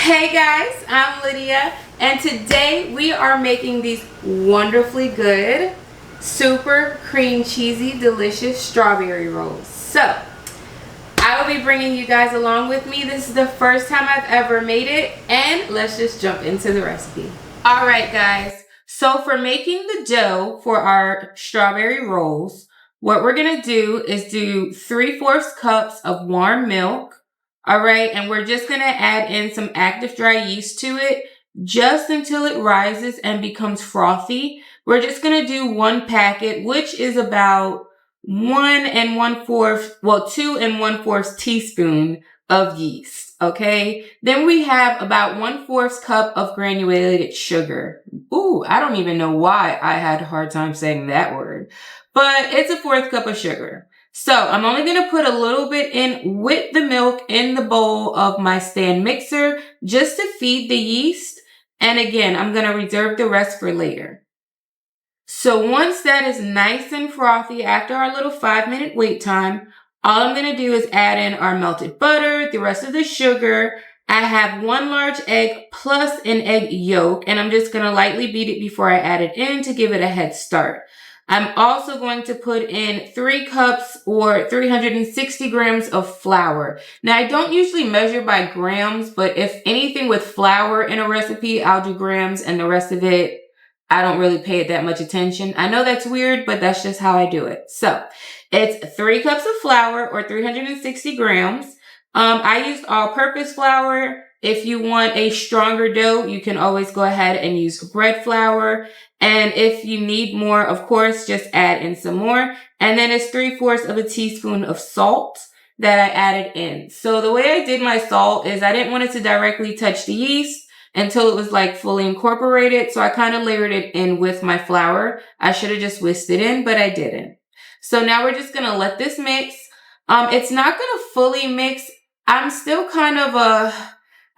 Hey guys, I'm Lydia, and today we are making these wonderfully good, super cream cheesy, delicious strawberry rolls. So, I will be bringing you guys along with me. This is the first time I've ever made it, and let's just jump into the recipe. Alright guys, so for making the dough for our strawberry rolls, what we're going to do is do 3/4 cups of warm milk. All right, and we're just going to add in some active dry yeast to it just until it rises and becomes frothy. We're just going to do 1 packet, which is about 2 1/4 teaspoon of yeast. Okay, then we have about 1/4 cup of granulated sugar. Ooh, I don't even know why I had a hard time saying that word, but it's a 1/4 cup of sugar. So I'm only going to put a little bit in with the milk in the bowl of my stand mixer just to feed the yeast. And again, I'm going to reserve the rest for later. So once that is nice and frothy after our little 5-minute wait time, all I'm going to do is add in our melted butter, the rest of the sugar. I have 1 large egg plus an egg yolk, and I'm just going to lightly beat it before I add it in to give it a head start. I'm also going to put in 3 cups or 360 grams of flour. Now, I don't usually measure by grams, but if anything with flour in a recipe, I'll do grams, and the rest of it, I don't really pay it that much attention. I know that's weird, but that's just how I do it. So it's 3 cups of flour or 360 grams. I used all-purpose flour. If you want a stronger dough, you can always go ahead and use bread flour. And if you need more, of course, just add in some more. And then it's 3/4 teaspoon of salt that I added in. So the way I did my salt is I didn't want it to directly touch the yeast until it was like fully incorporated. So I kind of layered it in with my flour. I should have just whisked it in, but I didn't. So now we're just going to let this mix. It's not going to fully mix. I'm still kind of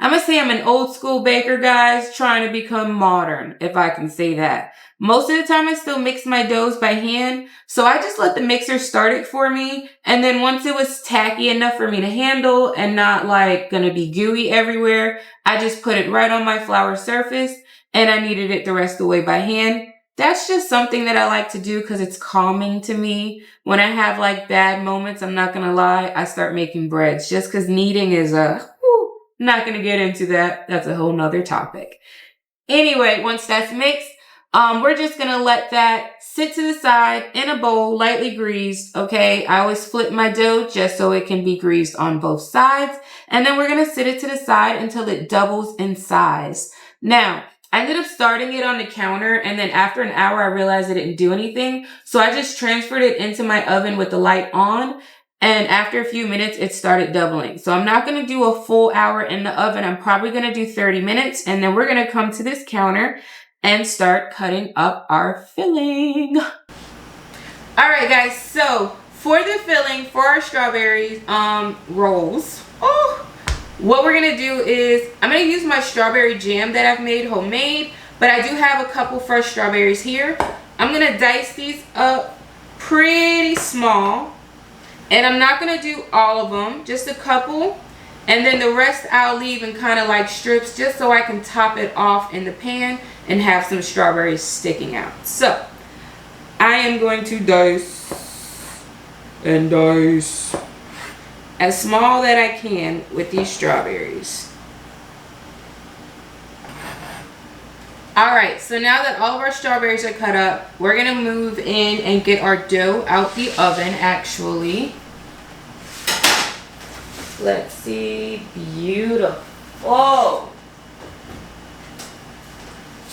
I'm going to say I'm an old school baker, guys, trying to become modern, if I can say that. Most of the time, I still mix my doughs by hand. So I just let the mixer start it for me. And then once it was tacky enough for me to handle and not like going to be gooey everywhere, I just put it right on my flour surface and I kneaded it the rest of the way by hand. That's just something that I like to do because it's calming to me. When I have like bad moments, I'm not going to lie, I start making breads just because kneading is not going to get into that. That's a whole nother topic. Anyway, once that's mixed, we're just going to let that sit to the side in a bowl, lightly greased. Okay. I always flip my dough just so it can be greased on both sides. And then we're going to sit it to the side until it doubles in size. Now, I ended up starting it on the counter, and then after an hour, I realized it didn't do anything. So I just transferred it into my oven with the light on. And after a few minutes, it started doubling. So I'm not going to do a full hour in the oven. I'm probably going to do 30 minutes. And then we're going to come to this counter and start cutting up our filling. All right, guys. So for the filling for our strawberry rolls, what we're going to do is I'm going to use my strawberry jam that I've made homemade. But I do have a couple fresh strawberries here. I'm going to dice these up pretty small. And I'm not going to do all of them, just a couple. And then the rest I'll leave in kind of like strips just so I can top it off in the pan and have some strawberries sticking out. So I am going to dice and dice as small that I can with these strawberries. Alright, so now that all of our strawberries are cut up, we're going to move in and get our dough out the oven actually. Let's see. Beautiful.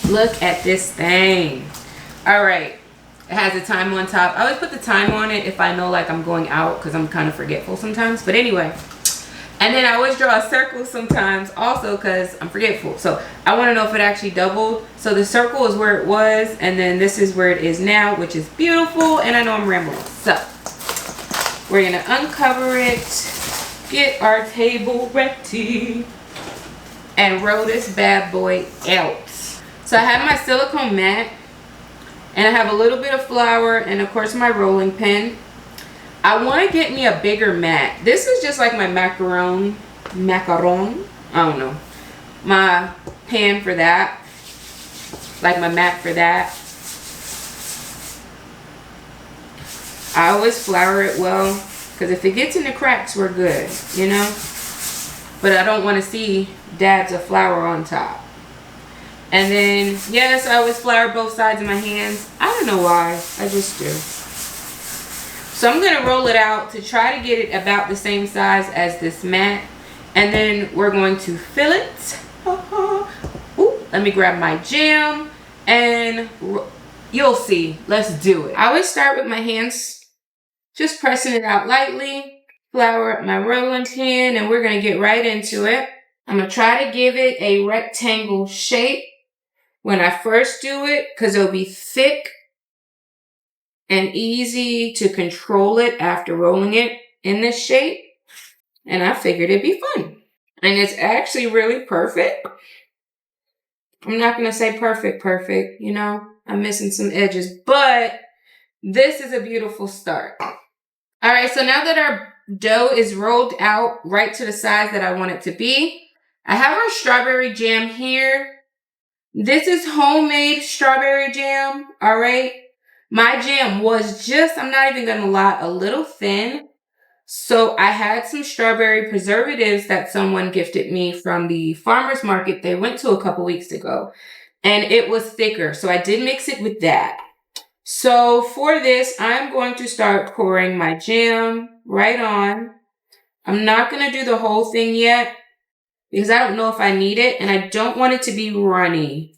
Look at this thing. Alright, it has a time on top. I always put the time on it if I know like I'm going out because I'm kind of forgetful sometimes. But anyway. And then I always draw a circle sometimes also because I'm forgetful. So I want to know if it actually doubled. So the circle is where it was. And then this is where it is now, which is beautiful. And I know I'm rambling. So we're going to uncover it. Get our table ready. And roll this bad boy out. So I have my silicone mat. And I have a little bit of flour. And of course my rolling pin. I want to get me a bigger mat. This is just like my macaron. I don't know. my pan for that, like my mat for that. I always flour it well, because if it gets in the cracks, we're good, you know? But I don't want to see dabs of flour on top. And then, yes, I always flour both sides of my hands. I don't know why, I just do. So I'm going to roll it out to try to get it about the same size as this mat. And then we're going to fill it. Ooh, let me grab my jam and you'll see. Let's do it. I always start with my hands, just pressing it out lightly. Flour up my rolling pin and we're going to get right into it. I'm going to try to give it a rectangle shape when I first do it, because it'll be thick and easy to control it after rolling it in this shape. And I figured it'd be fun. And it's actually really perfect. I'm not going to say perfect, you know, I'm missing some edges, but this is a beautiful start. All right, so now that our dough is rolled out right to the size that I want it to be, I have our strawberry jam here. This is homemade strawberry jam, all right? My jam was just, I'm not even going to lie, a little thin. So I had some strawberry preservatives that someone gifted me from the farmer's market they went to a couple weeks ago. And it was thicker, so I did mix it with that. So for this, I'm going to start pouring my jam right on. I'm not going to do the whole thing yet because I don't know if I need it. And I don't want it to be runny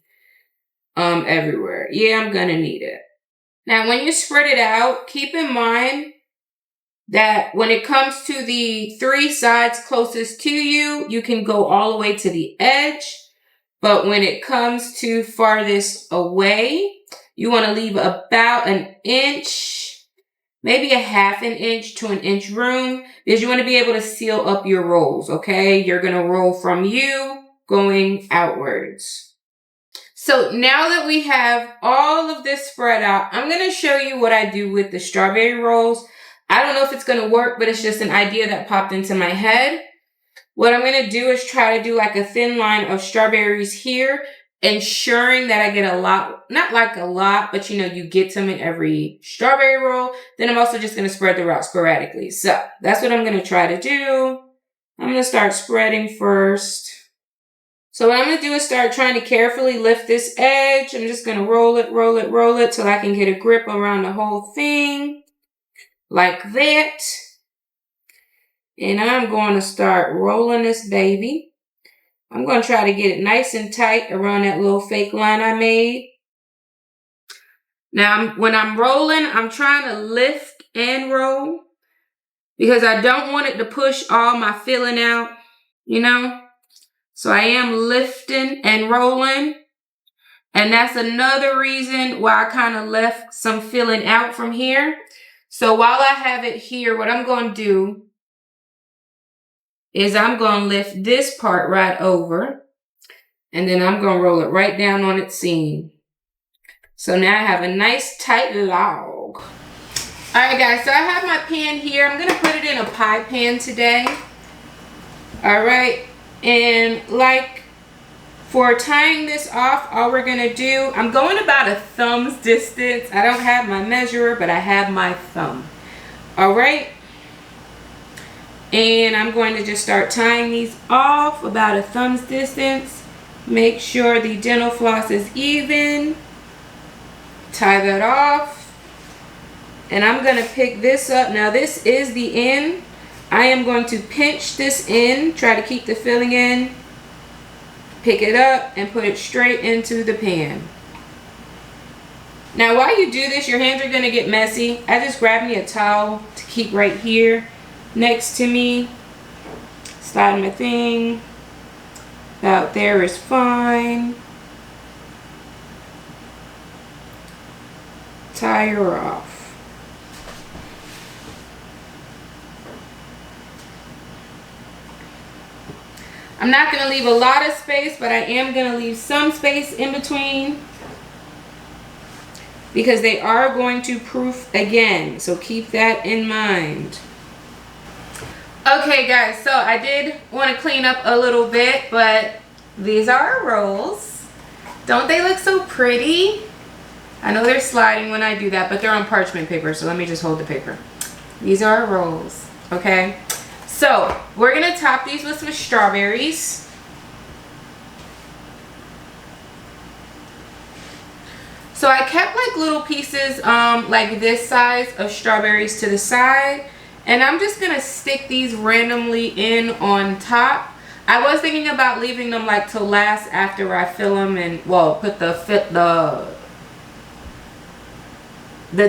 everywhere. Yeah, I'm going to need it. Now, when you spread it out, keep in mind that when it comes to the 3 sides closest to you, you can go all the way to the edge. But when it comes to farthest away, you want to leave about an inch, maybe a ½ inch to an inch room, because you want to be able to seal up your rolls, okay? You're going to roll from you going outwards. So now that we have all of this spread out, I'm going to show you what I do with the strawberry rolls. I don't know if it's going to work, but it's just an idea that popped into my head. What I'm going to do is try to do like a thin line of strawberries here, ensuring that I get a lot, not like a lot, but you know, you get some in every strawberry roll. Then I'm also just going to spread them out sporadically. So that's what I'm going to try to do. I'm going to start spreading first. So what I'm going to do is start trying to carefully lift this edge. I'm just going to roll it till I can get a grip around the whole thing. Like that. And I'm going to start rolling this baby. I'm going to try to get it nice and tight around that little fake line I made. Now, when I'm rolling, I'm trying to lift and roll because I don't want it to push all my filling out, you know. So I am lifting and rolling. And that's another reason why I kind of left some filling out from here. So while I have it here, what I'm going to do is I'm going to lift this part right over. And then I'm going to roll it right down on its seam. So now I have a nice tight log. All right, guys. So I have my pan here. I'm going to put it in a pie pan today. All right. And like for tying this off, all we're going to do, I'm going about a thumb's distance. I don't have my measurer, but I have my thumb. All right. And I'm going to just start tying these off about a thumb's distance. Make sure the dental floss is even. Tie that off. And I'm going to pick this up. Now this is the end. I am going to pinch this in, try to keep the filling in, pick it up, and put it straight into the pan. Now while you do this, your hands are going to get messy. I just grabbed me a towel to keep right here next to me. Slide my thing. About there is fine. Tie her off. I'm not going to leave a lot of space, but I am going to leave some space in between because they are going to proof again. So keep that in mind. Okay, guys, so I did want to clean up a little bit, but these are our rolls. Don't they look so pretty? I know they're sliding when I do that, but they're on parchment paper, so let me just hold the paper. These are our rolls, okay? So we're gonna top these with some strawberries. So I kept like little pieces like this size of strawberries to the side, and I'm just gonna stick these randomly in on top. I was thinking about leaving them like till last after I fill them and, well, put the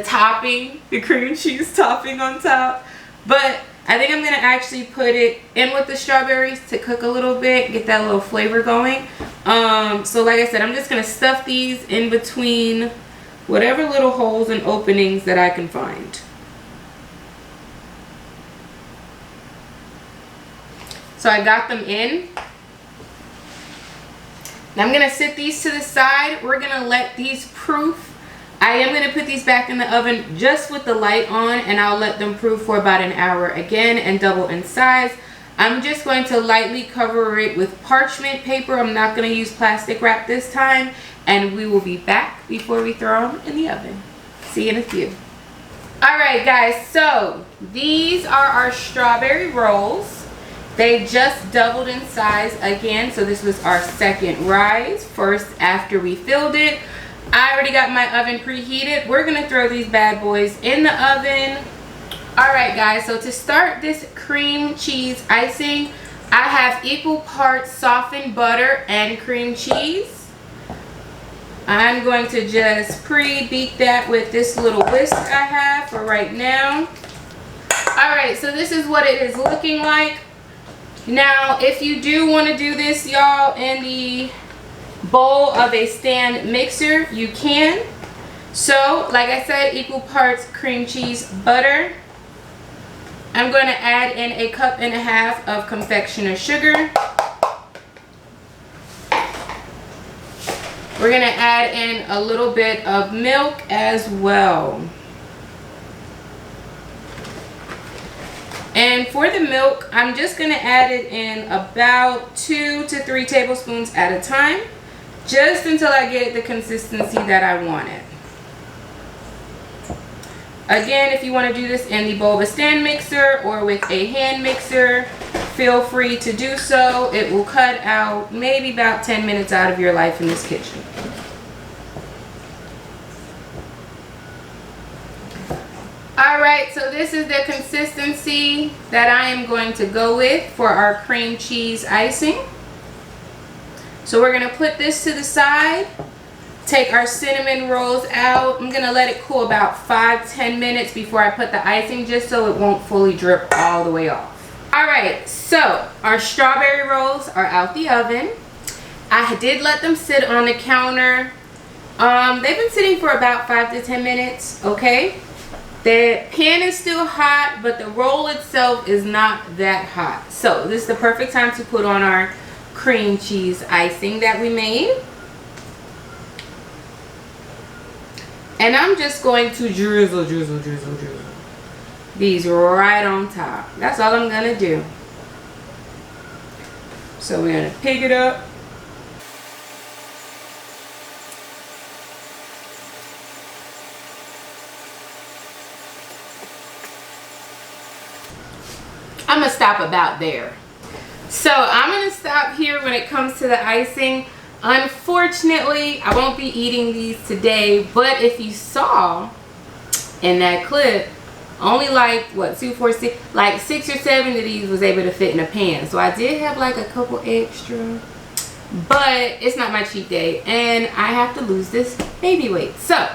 topping, the cream cheese topping on top, but I think I'm gonna actually put it in with the strawberries to cook a little bit, get that little flavor going. So like I said, I'm just gonna stuff these in between whatever little holes and openings that I can find. So I got them in. Now I'm gonna sit these to the side. We're gonna let these proof. I am going to put these back in the oven just with the light on, and I'll let them proof for about an hour again and double in size. I'm just going to lightly cover it with parchment paper. I'm not going to use plastic wrap this time, and we will be back before we throw them in the oven. See you in a few. Alright guys, so these are our strawberry rolls. They just doubled in size again, so this was our second rise, first after we filled it. I already got my oven preheated. We're gonna throw these bad boys in the oven. Alright guys, so to start this cream cheese icing, I have equal parts softened butter and cream cheese. I'm going to just pre-beat that with this little whisk I have for right now. Alright, so this is what it is looking like. Now, if you do want to do this, y'all, in the bowl of a stand mixer, you can. So like I said, equal parts cream cheese butter. I'm going to add in 1.5 cups of confectioner sugar. We're going to add in a little bit of milk as well. And for the milk, I'm just going to add it in about 2 to 3 tablespoons at a time, just until I get the consistency that I want it. Again, if you want to do this in the bowl of a stand mixer or with a hand mixer, feel free to do so. It will cut out maybe about 10 minutes out of your life in this kitchen. Alright, so this is the consistency that I am going to go with for our cream cheese icing. So we're going to put this to the side, take our cinnamon rolls out. I'm going to let it cool about 5-10 minutes before I put the icing, just so it won't fully drip all the way off. Alright, so our strawberry rolls are out the oven. I did let them sit on the counter. They've been sitting for about 5 to 10 minutes, okay? The pan is still hot, but the roll itself is not that hot. So this is the perfect time to put on our cream cheese icing that we made. And I'm just going to drizzle these right on top. That's all I'm going to do. So we're going to pick it up. I'm going to stop about there. So I'm going to stop here when it comes to the icing. Unfortunately, I won't be eating these today, but if you saw in that clip, only like, what, 2, 4, 6, like 6 or 7 of these was able to fit in a pan. So I did have like a couple extra, but it's not my cheat day and I have to lose this baby weight. So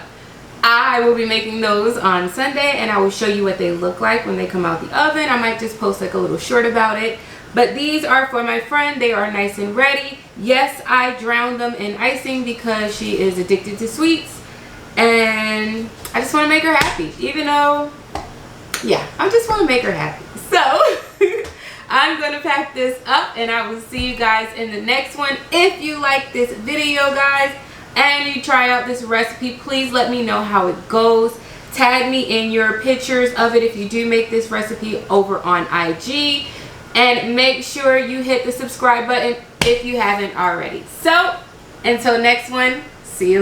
I will be making those on Sunday, and I will show you what they look like when they come out the oven. I might just post like a little short about it. But these are for my friend. They are nice and ready. Yes, I drowned them in icing because she is addicted to sweets. And I just want to make her happy. Even though, yeah, I just want to make her happy. So I'm going to pack this up, and I will see you guys in the next one. If you like this video, guys, and you try out this recipe, please let me know how it goes. Tag me in your pictures of it if you do make this recipe over on IG. And make sure you hit the subscribe button if you haven't already. So until next one, see you.